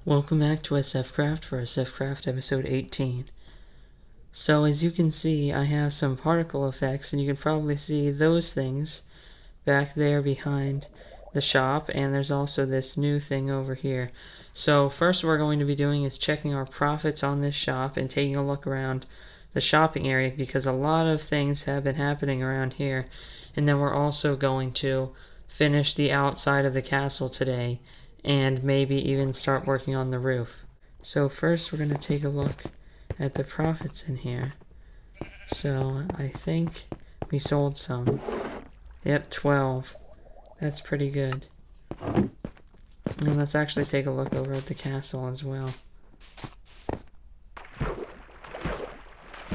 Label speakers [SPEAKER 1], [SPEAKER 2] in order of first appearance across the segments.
[SPEAKER 1] Welcome back to SFCraft for SFCraft episode 18. So as you can see, I have some particle effects, and you can probably see those things back there behind the shop, and there's also this new thing over here. So first what we're going to be doing is checking our profits on this shop and taking a look around the shopping area, because a lot of things have been happening around here. And then we're also going to finish the outside of the castle today, and maybe even start working on the roof. So first we're going to take a look at the profits in here. So I think we sold some. Yep, 12. That's pretty good. And let's actually take a look over at the castle as well.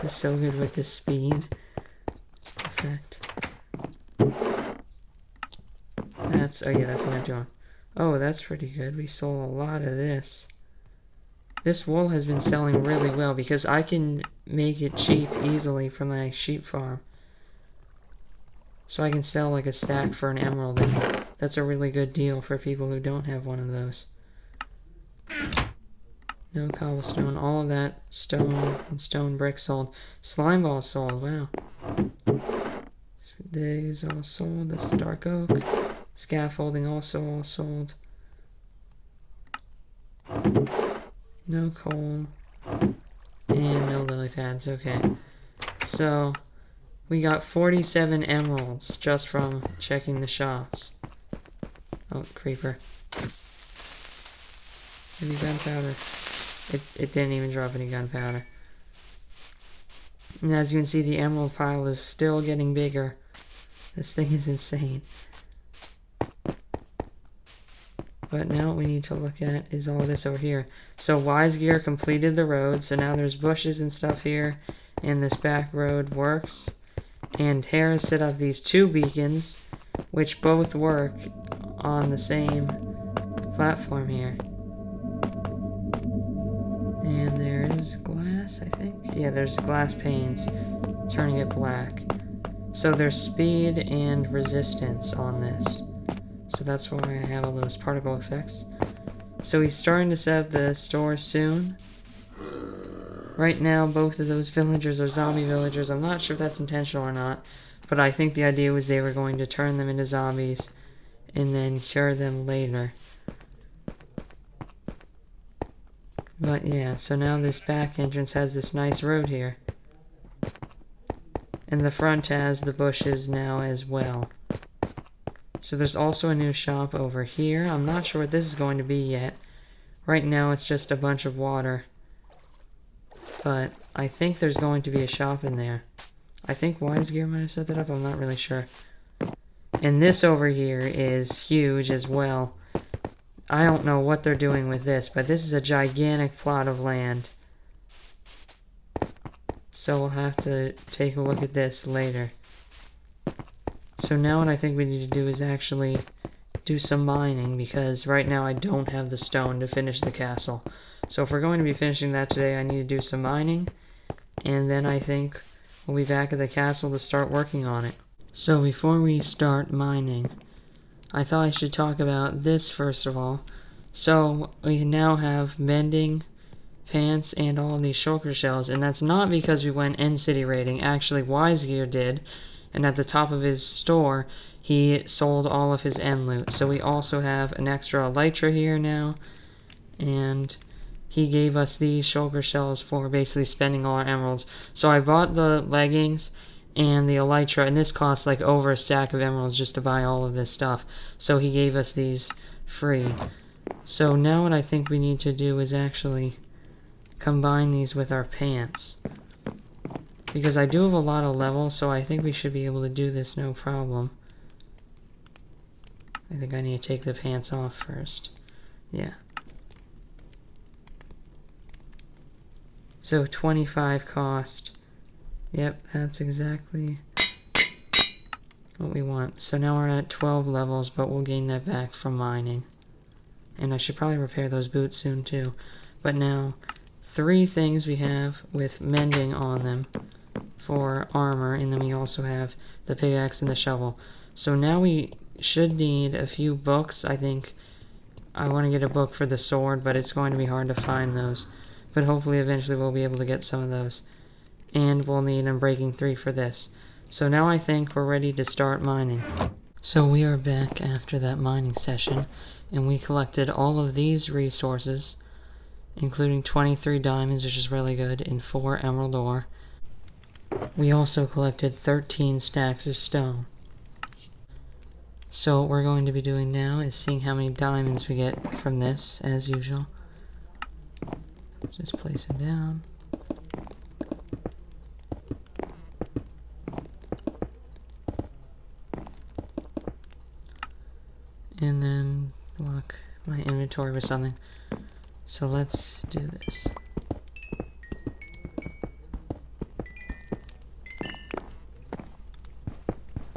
[SPEAKER 1] This is so good with the speed effect. Oh yeah, that's an empty one. Oh, that's pretty good. We sold a lot of this. This wool has been selling really well because I can make it cheap easily from my sheep farm. So I can sell like a stack for an emerald, and that's a really good deal for people who don't have one of those. No cobblestone, all of that stone and stone brick sold. Slime ball sold, wow. These all sold, this is dark oak. Scaffolding also all sold. No coal. And no lily pads, okay. So, we got 47 emeralds just from checking the shops. Oh, creeper. Maybe gunpowder. It didn't even drop any gunpowder. And as you can see, the emerald pile is still getting bigger. This thing is insane. But now what we need to look at is all this over here. So Wise Gear completed the road, so now there's bushes and stuff here, and this back road works. And Harris set up these two beacons, which both work on the same platform here. And there is glass, I think. Yeah, there's glass panes, turning it black. So there's speed and resistance on this. So that's why I have all those particle effects. So he's starting to set up the store soon. Right now, both of those villagers are zombie villagers. I'm not sure if that's intentional or not, but I think the idea was they were going to turn them into zombies and then cure them later. But yeah, so now this back entrance has this nice road here. And the front has the bushes now as well. So there's also a new shop over here. I'm not sure what this is going to be yet. Right now it's just a bunch of water. But I think there's going to be a shop in there. I think Wise Gear might have set that up, I'm not really sure. And this over here is huge as well. I don't know what they're doing with this, but this is a gigantic plot of land. So we'll have to take a look at this later. So now what I think we need to do is actually do some mining, because right now I don't have the stone to finish the castle. So if we're going to be finishing that today, I need to do some mining, and then I think we'll be back at the castle to start working on it. So before we start mining, I thought I should talk about this first of all. So we now have mending pants and all these shulker shells, and that's not because we went end city raiding. Actually, Wise Gear did. And at the top of his store, he sold all of his end loot. So we also have an extra elytra here now. And he gave us these shulker shells for basically spending all our emeralds. So I bought the leggings and the elytra, and this cost like over a stack of emeralds just to buy all of this stuff. So he gave us these free. So now what I think we need to do is actually combine these with our pants. Because I do have a lot of levels, so I think we should be able to do this no problem. I think I need to take the pants off first. Yeah. So 25 cost. Yep, that's exactly what we want. So now we're at 12 levels, but we'll gain that back from mining. And I should probably repair those boots soon too. But now, 3 things we have with mending on them for armor, and then we also have the pickaxe and the shovel. So now we should need a few books. I think I want to get a book for the sword, but it's going to be hard to find those. But hopefully eventually we'll be able to get some of those. And we'll need Unbreaking 3 for this. So now I think we're ready to start mining. So we are back after that mining session, and we collected all of these resources, including 23 diamonds, which is really good, and 4 emerald ore. We also collected 13 stacks of stone. So what we're going to be doing now is seeing how many diamonds we get from this, as usual. Let's just place them down. And then block my inventory with something. So let's do this.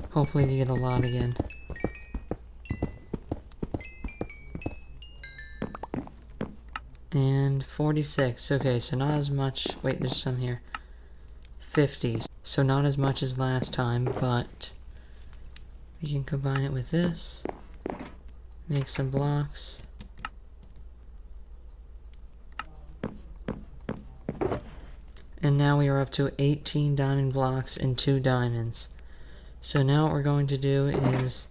[SPEAKER 1] Hopefully we get a lot again. And 46. Okay, so not as much. Wait, there's some here. 50s. So not as much as last time, but we can combine it with this. Make some blocks. And now we are up to 18 diamond blocks and 2 diamonds. So now what we're going to do is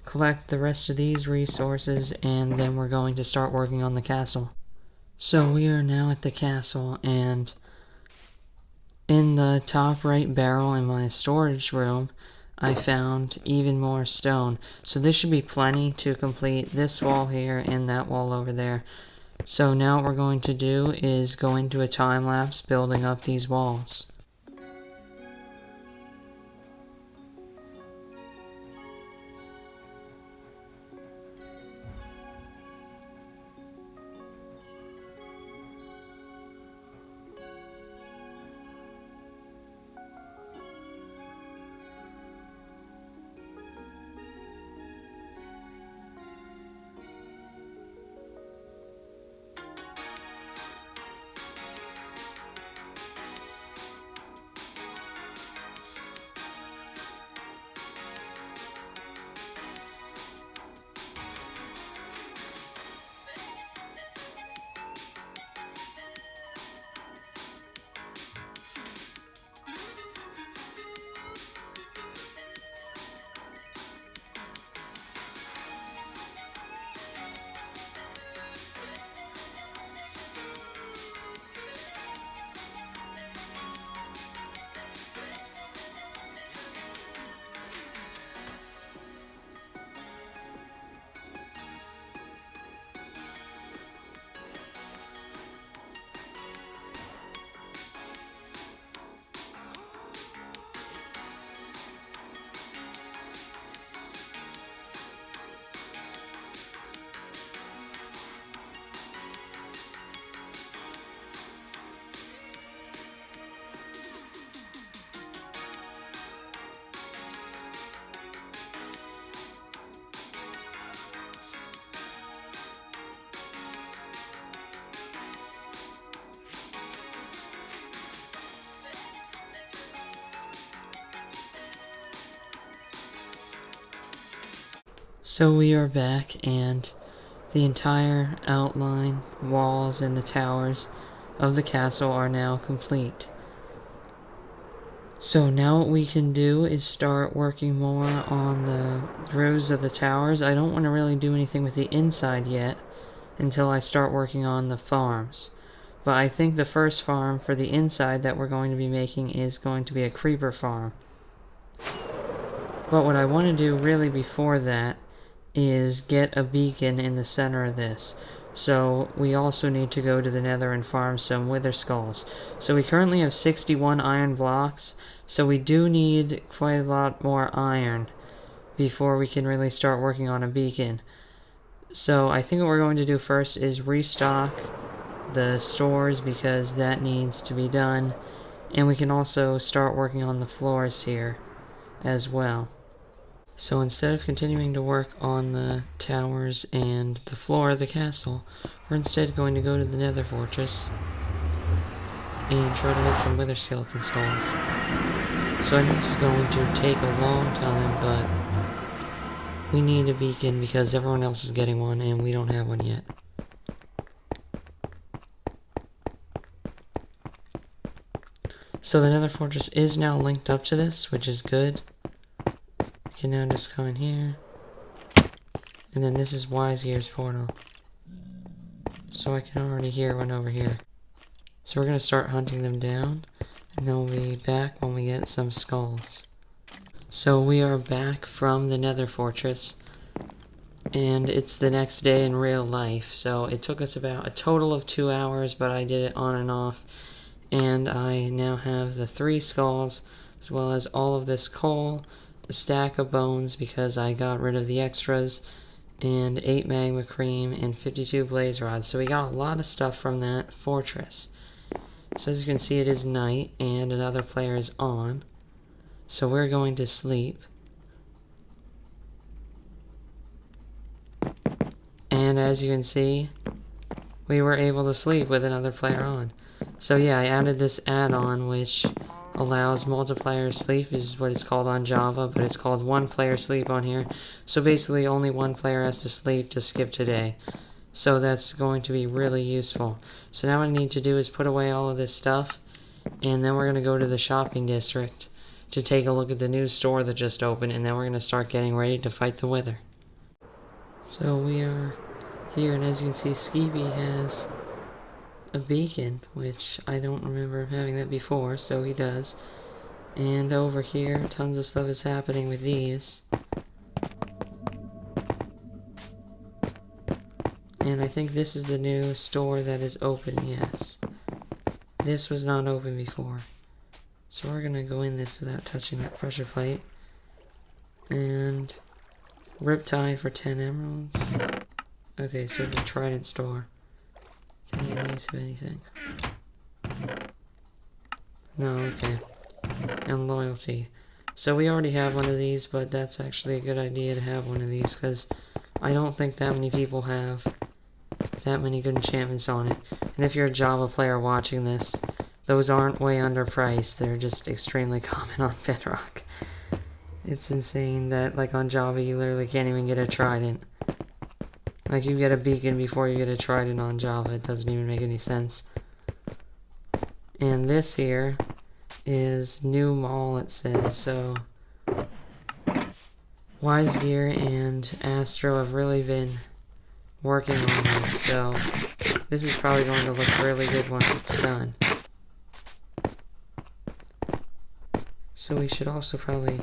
[SPEAKER 1] collect the rest of these resources, and then we're going to start working on the castle. So we are now at the castle, and in the top right barrel in my storage room, I found even more stone. So this should be plenty to complete this wall here and that wall over there. So now what we're going to do is go into a time lapse building up these walls. So we are back, and the entire outline, walls, and the towers of the castle are now complete. So now what we can do is start working more on the roofs of the towers. I don't want to really do anything with the inside yet until I start working on the farms. But I think the first farm for the inside that we're going to be making is going to be a creeper farm. But what I want to do really before that is get a beacon in the center of this. So we also need to go to the nether and farm some wither skulls. So we currently have 61 iron blocks, so we do need quite a lot more iron before we can really start working on a beacon. So I think what we're going to do first is restock the stores, because that needs to be done, and we can also start working on the floors here as well. So instead of continuing to work on the towers and the floor of the castle, we're instead going to go to the nether fortress and try to get some wither skeleton skulls. So I know this is going to take a long time, but we need a beacon because everyone else is getting one and we don't have one yet. So the nether fortress is now linked up to this, which is good. We can now just come in here. And then this is Wisegear's portal. So I can already hear one over here. So we're going to start hunting them down. And then we'll be back when we get some skulls. So we are back from the nether fortress. And it's the next day in real life. So it took us about a total of 2 hours, but I did it on and off. And I now have the 3 skulls, as well as all of this coal, a stack of bones because I got rid of the extras, and 8 magma cream, and 52 blaze rods. So we got a lot of stuff from that fortress. So as you can see, it is night, and another player is on. So we're going to sleep. And as you can see, we were able to sleep with another player on. So yeah, I added this add-on which allows multiplayer sleep, is what it's called on Java, but it's called one player sleep on here. So basically only one player has to sleep to skip today. So that's going to be really useful. So now what I need to do is put away all of this stuff, and then we're going to go to the shopping district to take a look at the new store that just opened, and then we're going to start getting ready to fight the wither. So we are here, and as you can see, Skeepy has a beacon, which I don't remember him having that before, so he does. And over here, tons of stuff is happening with these. And I think this is the new store that is open, yes. This was not open before. So we're gonna go in this without touching that pressure plate. And Riptide for 10 emeralds. Okay, so the Trident store. Any of these have anything? No, okay. And loyalty. So we already have one of these, but that's actually a good idea to have one of these, because I don't think that many people have that many good enchantments on it. And if you're a Java player watching this, those aren't way underpriced. They're just extremely common on Bedrock. It's insane that, like, on Java, you literally can't even get a Trident. Like, you get a beacon before you get a Trident on Java. It doesn't even make any sense. And this here is new mall, it says. So Wisegear and Astro have really been working on this. So this is probably going to look really good once it's done. So we should also probably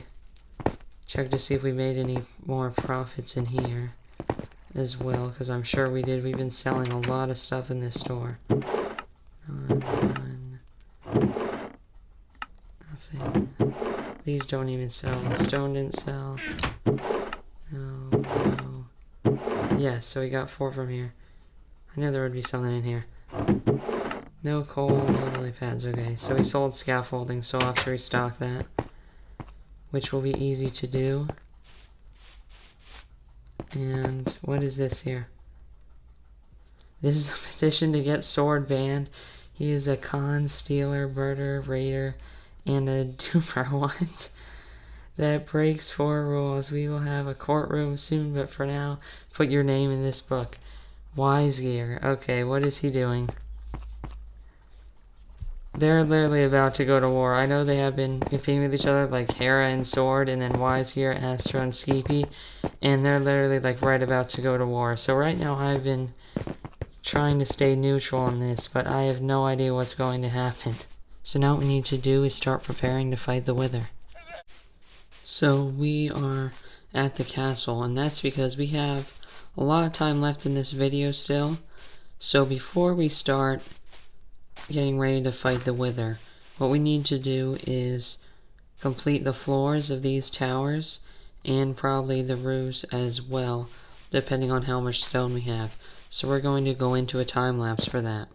[SPEAKER 1] check to see if we made any more profits in here as well, because I'm sure we did. We've been selling a lot of stuff in this store. None. Nothing. These don't even sell. The stone didn't sell. No. Yes, so we got 4 from here. I knew there would be something in here. No coal, no lily pads. Okay, so we sold scaffolding, so I'll have to restock that, which will be easy to do. And what is this here? This is a petition to get Sword banned. He is a con, stealer, murderer, raider, and a duper what? That breaks 4 rules. We will have a courtroom soon, but for now, put your name in this book. Wisegear. Okay, what is he doing? They're literally about to go to war. I know they have been competing with each other, like Hera and Sword, and then Wisegear, Astro, and Skeepy. And they're literally like right about to go to war. So right now I've been trying to stay neutral on this, but I have no idea what's going to happen. So now what we need to do is start preparing to fight the Wither. So we are at the castle, and that's because we have a lot of time left in this video still. So before we start getting ready to fight the Wither, what we need to do is complete the floors of these towers and probably the roofs as well, depending on how much stone we have. So we're going to go into a time lapse for that.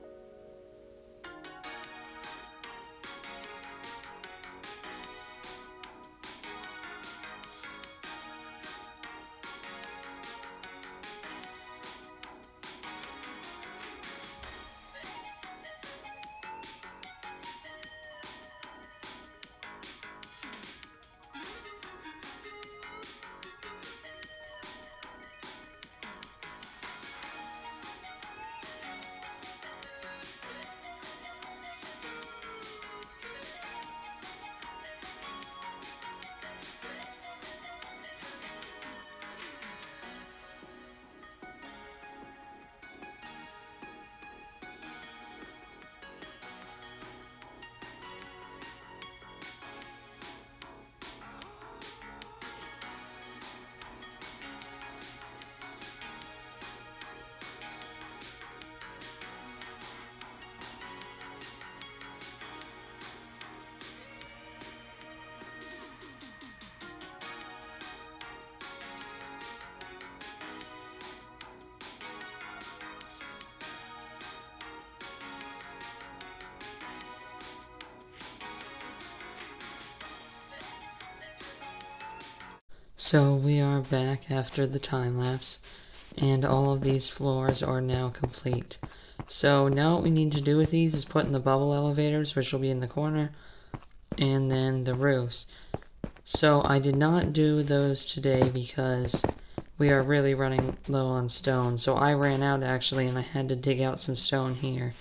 [SPEAKER 1] So we are back after the time lapse, and all of these floors are now complete. So now what we need to do with these is put in the bubble elevators, which will be in the corner, and then the roofs. So I did not do those today because we are really running low on stone. So I ran out actually, and I had to dig out some stone here.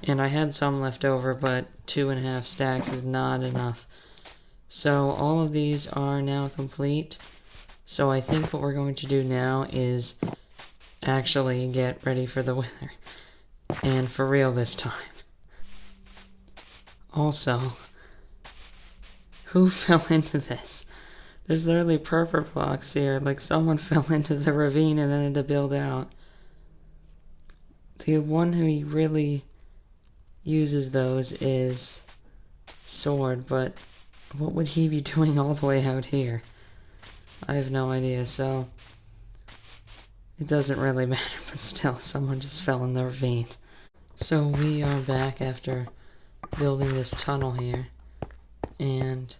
[SPEAKER 1] And I had some left over, but 2.5 stacks is not enough. So all of these are now complete. So I think what we're going to do now is actually get ready for the wither. And for real this time. Also, who fell into this? There's literally purple blocks here, like someone fell into the ravine and then had to build out. The one who really uses those is Sword, but what would he be doing all the way out here? I have no idea, so it doesn't really matter, but still, someone just fell in the ravine. So we are back after building this tunnel here, and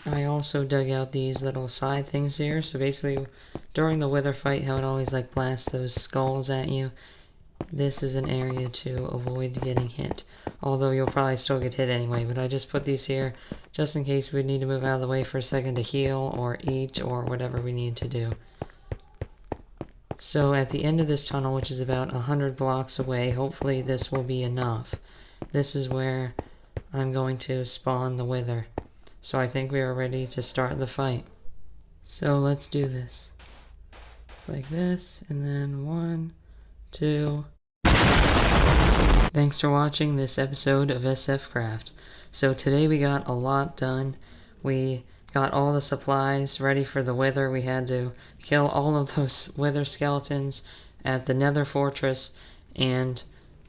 [SPEAKER 1] I also dug out these little side things here. So basically, during the wither fight, how it always like blasts those skulls at you, this is an area to avoid getting hit. Although you'll probably still get hit anyway, but I just put these here just in case we need to move out of the way for a second to heal or eat or whatever we need to do. So at the end of this tunnel, which is about 100 blocks away, hopefully this will be enough. This is where I'm going to spawn the wither. So I think we are ready to start the fight. So let's do this. It's like this, and then 1, 2. Thanks for watching this episode of SF Craft. So today we got a lot done. We got all the supplies ready for the wither. We had to kill all of those wither skeletons at the Nether Fortress, and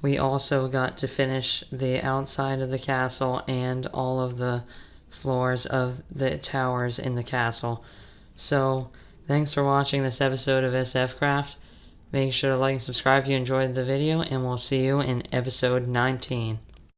[SPEAKER 1] we also got to finish the outside of the castle and all of the floors of the towers in the castle. So thanks for watching this episode of SF Craft. Make sure to like and subscribe if you enjoyed the video, and we'll see you in episode 19.